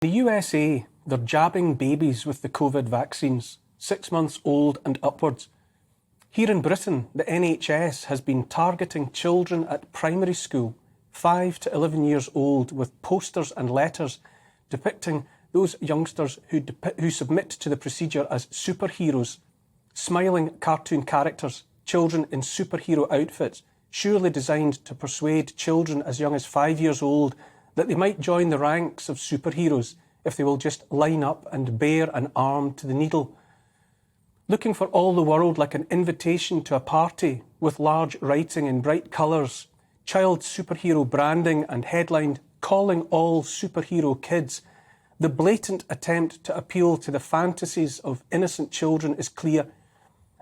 In the USA, they're jabbing babies with the COVID vaccines, 6 months old and upwards. Here in Britain, the NHS has been targeting children at primary school, 5 to 11 years old, with posters and letters depicting those youngsters who submit to the procedure as superheroes, smiling cartoon characters, children in superhero outfits, surely designed to persuade children as young as 5 years old that they might join the ranks of superheroes if they will just line up and bare an arm to the needle. Looking for all the world like an invitation to a party with large writing in bright colours, child superhero branding and headlined "Calling all superhero kids," the blatant attempt to appeal to the fantasies of innocent children is clear.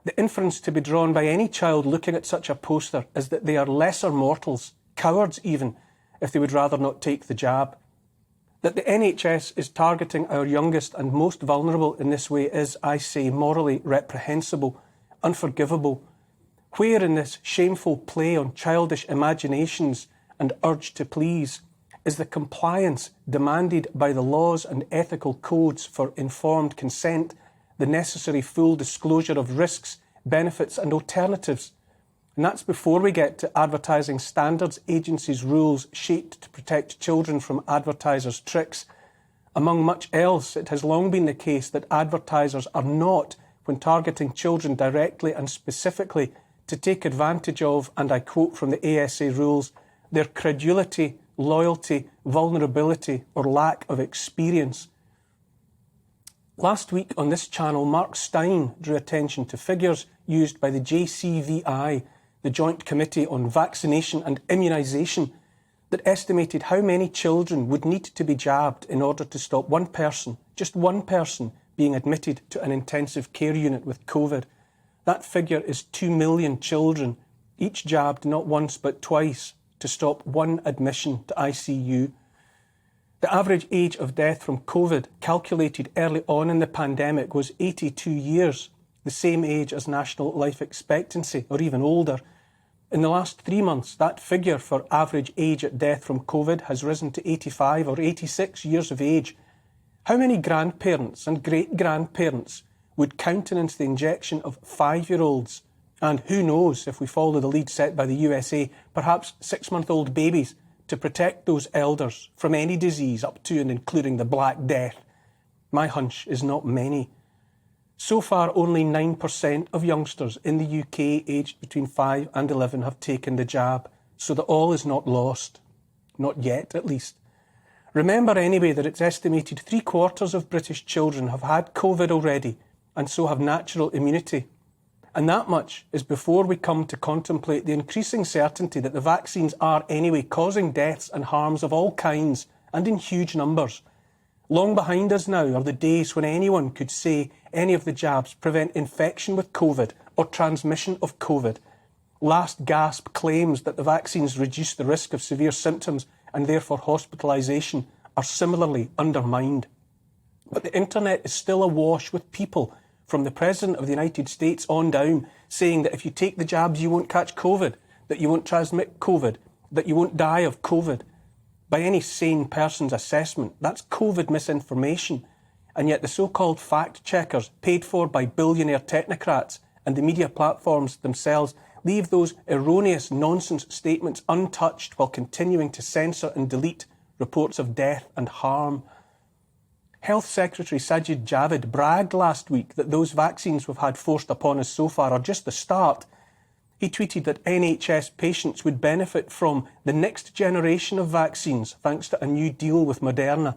The inference to be drawn by any child looking at such a poster is that they are lesser mortals, cowards even, if they would rather not take the jab. That the NHS is targeting our youngest and most vulnerable in this way is, I say, morally reprehensible, unforgivable. Where in this shameful play on childish imaginations and urge to please is the compliance demanded by the laws and ethical codes for informed consent, the necessary full disclosure of risks, benefits and alternatives? And that's before we get to advertising standards agencies' rules shaped to protect children from advertisers' tricks. Among much else, it has long been the case that advertisers are not, when targeting children directly and specifically, to take advantage of, and I quote from the ASA rules, their credulity, loyalty, vulnerability or lack of experience. Last week on this channel, Mark Stein drew attention to figures used by the JCVI, the Joint Committee on Vaccination and Immunisation, that estimated how many children would need to be jabbed in order to stop one person, just one person, being admitted to an intensive care unit with COVID. That figure is 2 million children, each jabbed not once but twice, to stop one admission to ICU. The average age of death from COVID, calculated early on in the pandemic, was 82 years, the same age as national life expectancy, or even older. In the last 3 months, that figure for average age at death from COVID has risen to 85 or 86 years of age. How many grandparents and great-grandparents would countenance the injection of 5-year-olds, and who knows, if we follow the lead set by the USA, perhaps 6-month-old babies, to protect those elders from any disease up to and including the Black Death? My hunch is not many. So far, only 9% of youngsters in the UK aged between 5 and 11 have taken the jab, so that all is not lost. Not yet, at least. Remember anyway that it's estimated 3/4 of British children have had COVID already, and so have natural immunity. And that much is before we come to contemplate the increasing certainty that the vaccines are anyway causing deaths and harms of all kinds and in huge numbers. Long behind us now are the days when anyone could say any of the jabs prevent infection with COVID or transmission of COVID. Last gasp claims that the vaccines reduce the risk of severe symptoms and therefore hospitalisation are similarly undermined. But the internet is still awash with people, from the President of the United States on down, saying that if you take the jabs you won't catch COVID, that you won't transmit COVID, that you won't die of COVID. By any sane person's assessment, that's COVID misinformation. And yet the so-called fact-checkers, paid for by billionaire technocrats and the media platforms themselves, leave those erroneous nonsense statements untouched while continuing to censor and delete reports of death and harm. Health Secretary Sajid Javid bragged last week that those vaccines we've had forced upon us so far are just the start. He tweeted that NHS patients would benefit from the next generation of vaccines thanks to a new deal with Moderna.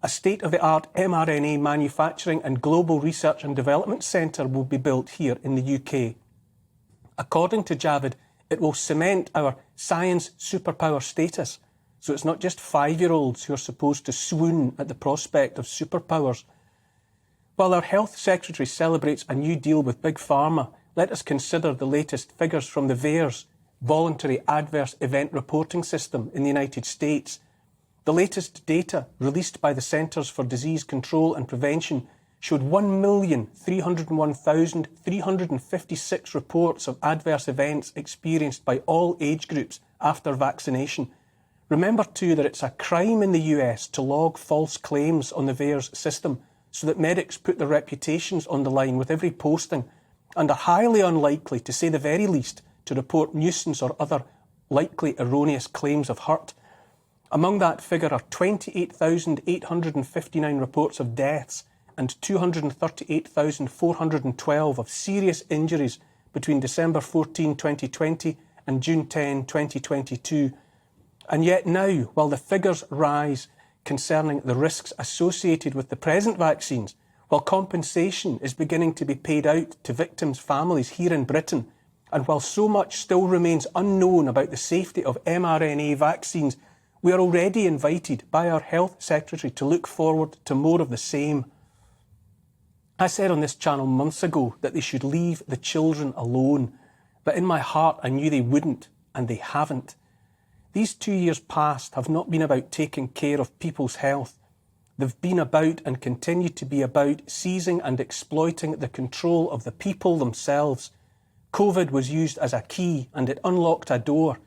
A state-of-the-art mRNA manufacturing and global research and development centre will be built here in the UK. According to Javid, it will cement our science superpower status. So it's not just 5-year-olds who are supposed to swoon at the prospect of superpowers. While our Health Secretary celebrates a new deal with Big Pharma, let us consider the latest figures from the VAERS, Voluntary Adverse Event Reporting System in the United States. The latest data released by the Centres for Disease Control and Prevention showed 1,301,356 reports of adverse events experienced by all age groups after vaccination, Remember too that it's a crime in the US to log false claims on the VAERS system so that medics put their reputations on the line with every posting and are highly unlikely, to say the very least, to report nuisance or other likely erroneous claims of hurt. Among that figure are 28,859 reports of deaths and 238,412 of serious injuries between December 14, 2020 and June 10, 2022. And yet now, while the figures rise concerning the risks associated with the present vaccines, while compensation is beginning to be paid out to victims' families here in Britain, and while so much still remains unknown about the safety of mRNA vaccines, we are already invited by our Health Secretary to look forward to more of the same. I said on this channel months ago that they should leave the children alone, but in my heart I knew they wouldn't, and they haven't. These 2 years past have not been about taking care of people's health. They've been about and continue to be about seizing and exploiting the control of the people themselves. COVID was used as a key and it unlocked a door.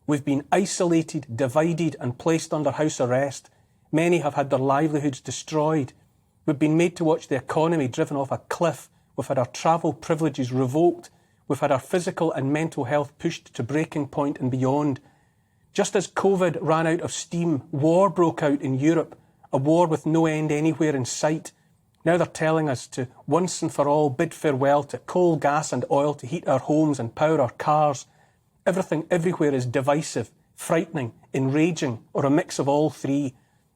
We've been isolated, divided and placed under house arrest. Many have had their livelihoods destroyed. We've been made to watch the economy driven off a cliff. We've had our travel privileges revoked. We've had our physical and mental health pushed to breaking point and beyond. Just as COVID ran out of steam, war broke out in Europe, a war with no end anywhere in sight. Now they're telling us to once and for all bid farewell to coal, gas and oil to heat our homes and power our cars. Everything everywhere is divisive, frightening, enraging, or a mix of all three.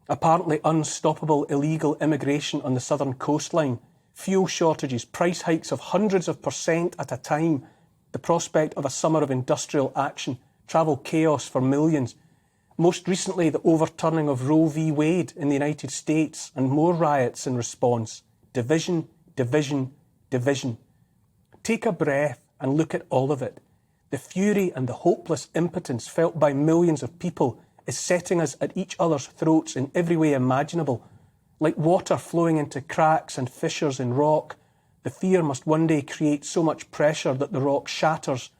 Apparently unstoppable illegal immigration on the southern coastline, fuel shortages, price hikes of hundreds of % at a time, the prospect of a summer of industrial action, travel chaos for millions. Most recently, the overturning of Roe v. Wade in the United States and more riots in response. Division, division, division. Take a breath and look at all of it. The fury and the hopeless impotence felt by millions of people is setting us at each other's throats in every way imaginable. Like water flowing into cracks and fissures in rock, the fear must one day create so much pressure that the rock shatters.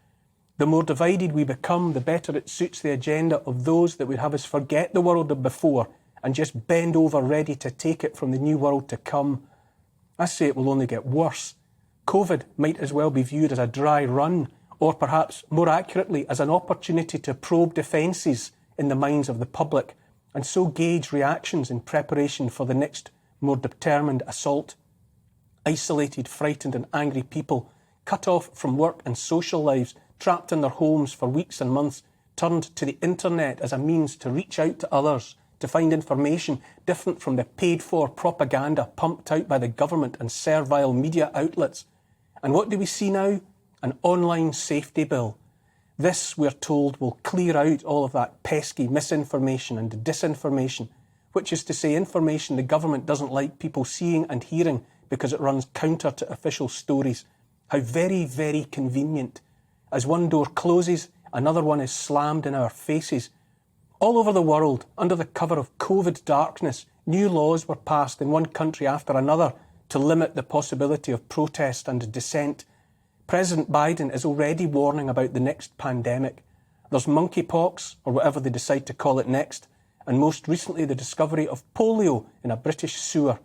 The more divided we become, the better it suits the agenda of those that would have us forget the world of before and just bend over ready to take it from the new world to come. I say it will only get worse. COVID might as well be viewed as a dry run, or perhaps more accurately as an opportunity to probe defences in the minds of the public and so gauge reactions in preparation for the next more determined assault. Isolated, frightened and angry people, cut off from work and social lives, trapped in their homes for weeks and months, turned to the internet as a means to reach out to others, to find information different from the paid-for propaganda pumped out by the government and servile media outlets. And what do we see now? An online safety bill. This, we're told, will clear out all of that pesky misinformation and disinformation, which is to say information the government doesn't like people seeing and hearing because it runs counter to official stories. How very, very convenient. As one door closes, another one is slammed in our faces. All over the world, under the cover of COVID darkness, new laws were passed in one country after another to limit the possibility of protest and dissent. President Biden is already warning about the next pandemic. There's monkeypox, or whatever they decide to call it next, and most recently the discovery of polio in a British sewer.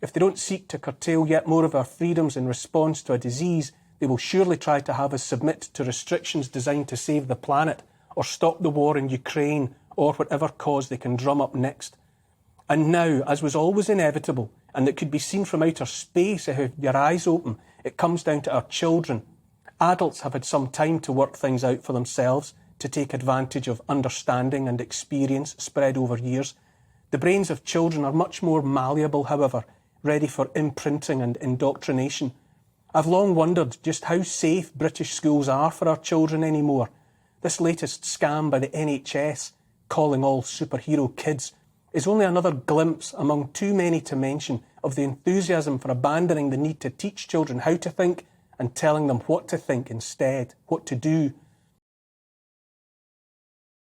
If they don't seek to curtail yet more of our freedoms in response to a disease, they will surely try to have us submit to restrictions designed to save the planet or stop the war in Ukraine or whatever cause they can drum up next. And now, as was always inevitable, and that could be seen from outer space if you have your eyes open, it comes down to our children. Adults have had some time to work things out for themselves, to take advantage of understanding and experience spread over years. The brains of children are much more malleable, however, ready for imprinting and indoctrination. I've long wondered just how safe British schools are for our children anymore. This latest scam by the NHS, calling all superhero kids, is only another glimpse among too many to mention of the enthusiasm for abandoning the need to teach children how to think and telling them what to think instead, what to do.